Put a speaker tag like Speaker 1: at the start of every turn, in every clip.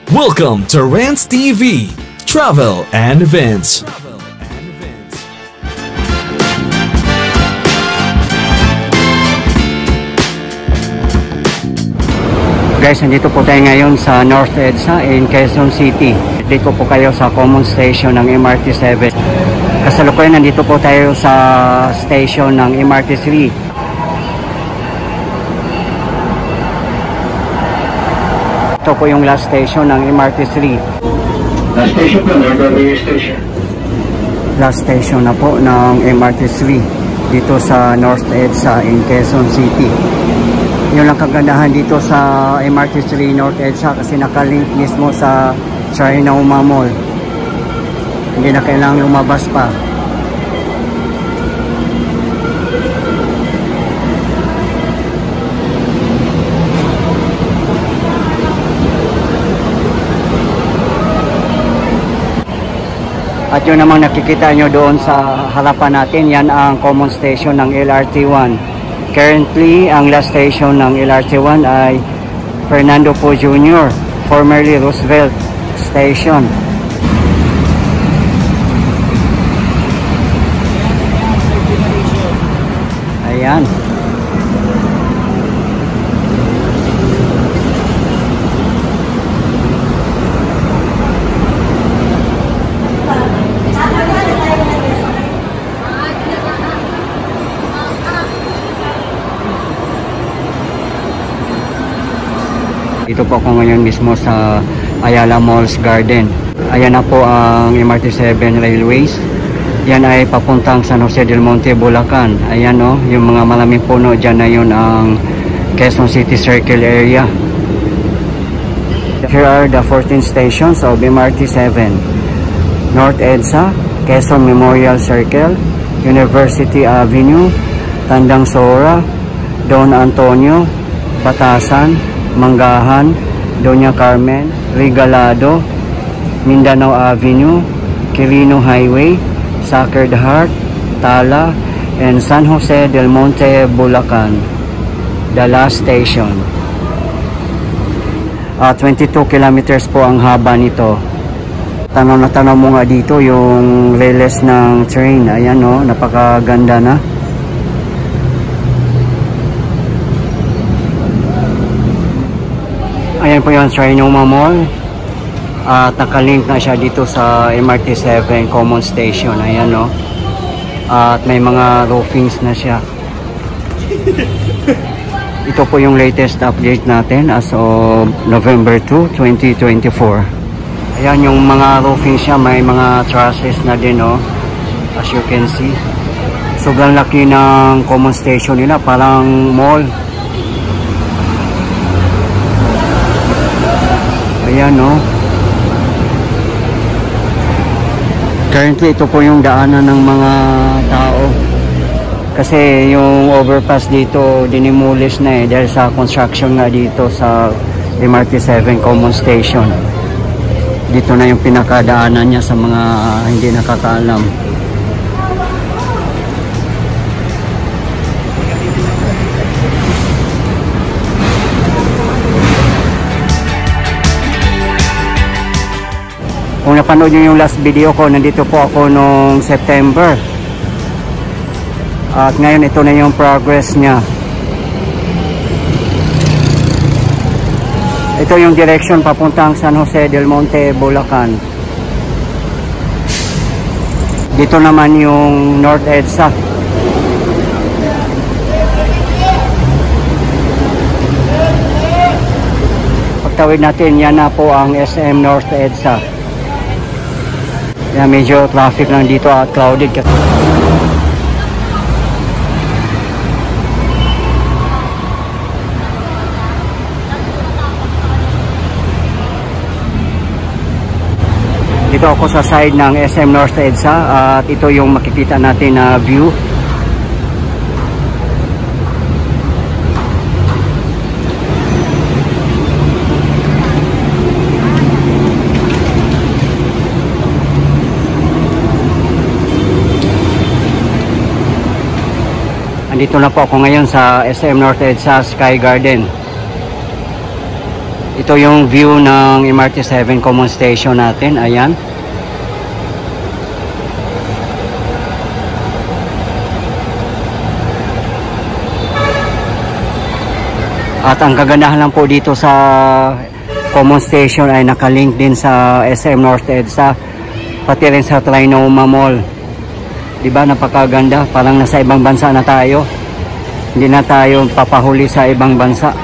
Speaker 1: Welcome to Rants TV, Travel and Events.
Speaker 2: Guys, nandito po tayo ngayon sa North EDSA in Quezon City. Dito po kayo sa common station ng MRT-7. Kasalukuyan nandito po tayo sa station ng MRT-3. Ito po yung last station ng MRT-3.
Speaker 3: Last station po, Northern Station.
Speaker 2: Last station na po ng MRT-3 dito sa North EDSA in Quezon City. Yun lang kagandahan dito sa MRT-3 North EDSA kasi nakalink mismo sa China-Uma Mall. Hindi na kailangang lumabas pa. At yun namang nakikita nyo doon sa harapan natin, yan ang common station ng LRT-1. Currently, ang last station ng LRT-1 ay Fernando Poe Jr., formerly Roosevelt Station. Ayan. Dito po ako ngayon mismo sa Ayala Malls Garden. Ayan na po ang MRT-7 Railways. Yan ay papuntang San Jose del Monte, Bulacan. Ayan o, yung mga maraming puno dyan na yun ang Quezon City Circle area. Here are the 14 stations of MRT-7. North EDSA, Quezon Memorial Circle, University Avenue, Tandang Sora, Don Antonio, Batasan, Manggahan, Doña Carmen, Regalado, Mindanao Avenue, Quirino Highway, Sacred Heart, Tala, and San Jose del Monte, Bulacan. The last station. 22 kilometers po ang haba nito. Tanaw na tanaw mo nga dito yung reles ng train. Ayan o, napakaganda na. Ayan po yung China-Uma Mall. At nakalink na siya dito sa MRT-7 Common Station. Ayan o. At may mga roofings na siya. Ito po yung latest update natin as of November 2, 2024. Ayan yung mga roofings siya. May mga trusses na din o. As you can see. Sobrang laki ng Common Station nila. Parang mall. Ayan o. Currently ito po yung daanan ng mga tao. Kasi yung overpass dito dinimulis na dahil sa construction nga dito sa MRT-7 Common Station. Dito na yung pinakadaanan niya sa mga hindi nakakaalam. Kung napanood nyo yung last video ko, nandito po ako noong September. At ngayon ito na yung progress niya. Ito yung direction papuntang San Jose del Monte, Bulacan. Dito naman yung North EDSA. Pagtawid natin, yan na po ang SM North EDSA. Yan, medyo traffic lang dito at crowded. Dito ako sa side ng SM North EDSA at ito yung makikita natin na view. Andito na po ako ngayon sa SM North EDSA Sky Garden. Ito yung view ng MRT 7 Common Station natin. Ayan. At ang kagandahan lang po dito sa Common Station ay nakalink din sa SM North EDSA, pati rin sa Trinoma Mall. Diba, napakaganda, parang nasa ibang bansa na tayo. Hindi na tayo papahuli sa ibang bansa.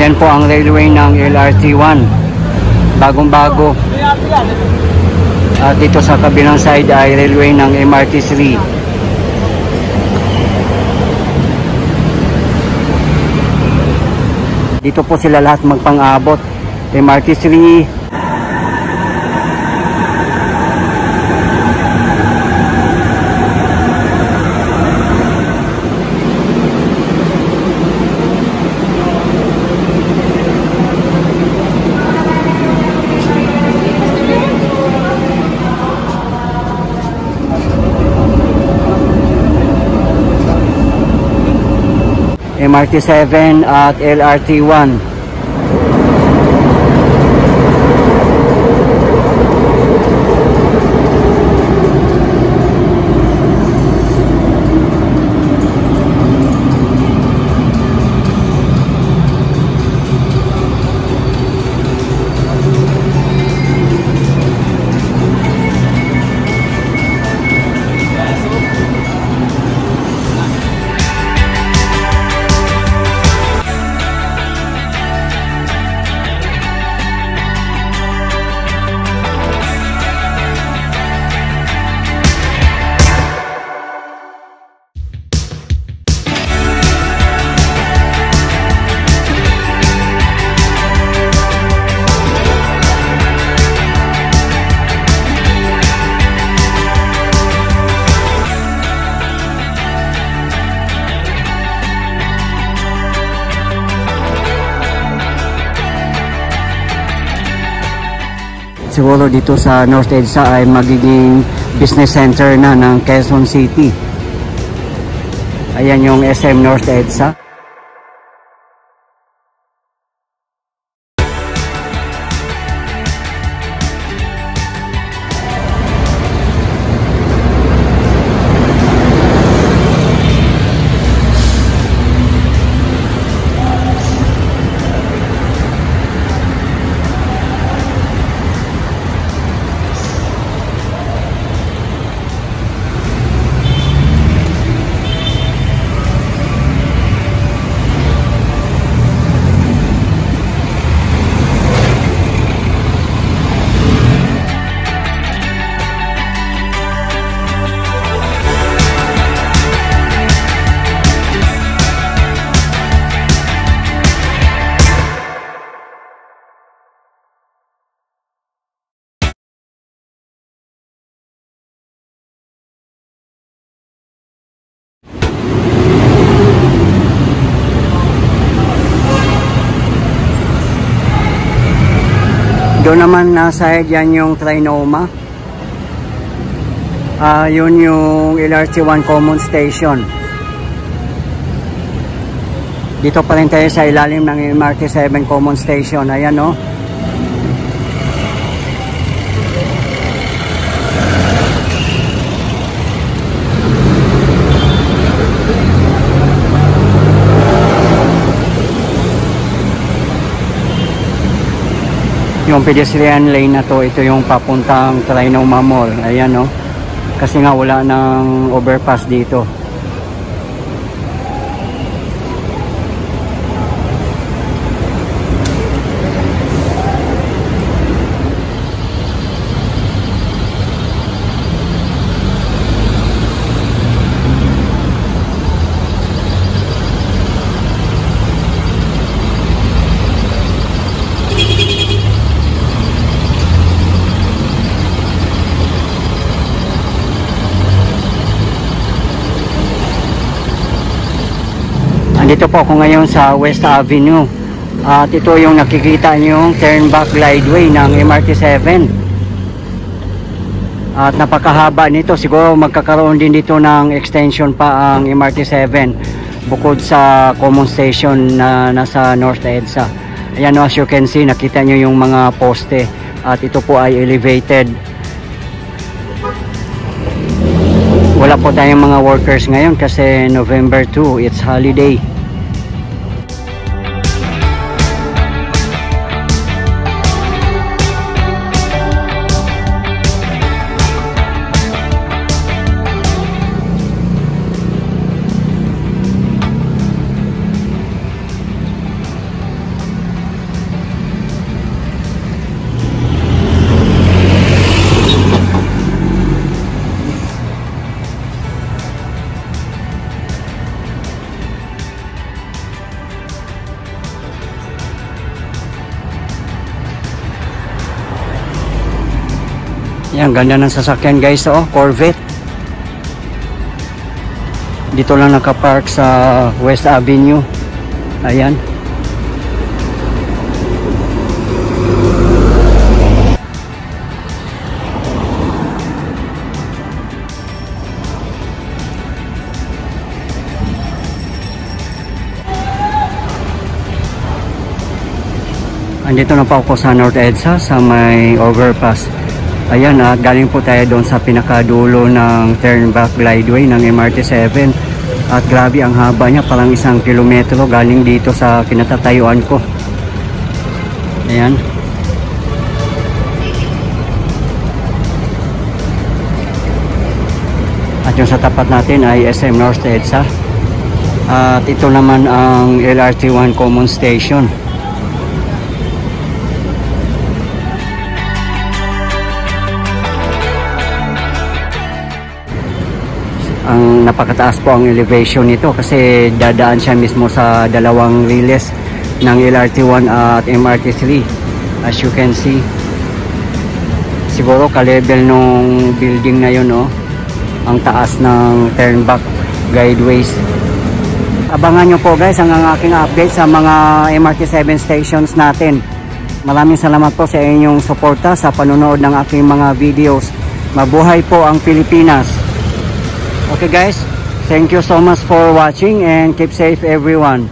Speaker 2: Ayan po ang railway ng LRT1, bagong-bago. At dito sa kabilang side ay railway ng MRT3. Dito po sila lahat magpang-abot. MRT3, MRT7 at LRT1. Siguro dito sa North EDSA ay magiging business center na ng Quezon City. Ayan yung SM North EDSA. Doon naman nasa yan yung Trinoma. Yun yung LRT1 Common Station. Dito pa rin tayo sa ilalim ng MRT7 Common Station. Ayan o. Yung pedestrian lane na to, ito yung papuntang Trinoma Mall. Ayan o. Kasi nga wala ng overpass dito. Andito po ako ngayon sa West Avenue. At ito yung nakikita nyo yung turn-back glideway ng MRT-7. At napakahaba nito. Siguro magkakaroon din dito ng extension pa ang MRT-7 bukod sa common station na nasa North EDSA. Ayan, as you can see, nakita nyo yung mga poste. At ito po ay elevated. Wala po tayong mga workers ngayon kasi November 2, it's holiday. Yan, ganda ng sasakyan guys, oh, Corvette. Dito lang nakapark sa West Avenue. Ayan. Andito na pa ako sa North EDSA sa may overpass. Ayan, galing po tayo doon sa pinakadulo ng turn-back glideway ng MRT-7. At grabe ang haba niya, parang 1 kilometro galing dito sa kinatatayuan ko. Ayan. At yung sa tapat natin ay SM North EDSA. At ito naman ang LRT1 Common Station. Ang napakataas po ang elevation nito kasi dadaan siya mismo sa 2 riles ng LRT1 at MRT3. As you can see, siguro ka-level nung building na yun, oh, ang taas ng turn-back guideways. Abangan nyo po guys ang aking update sa mga MRT7 stations natin. Maraming salamat po sa inyong suporta sa panonood ng aking mga videos. Mabuhay po ang Pilipinas! Okay guys, thank you so much for watching and keep safe everyone.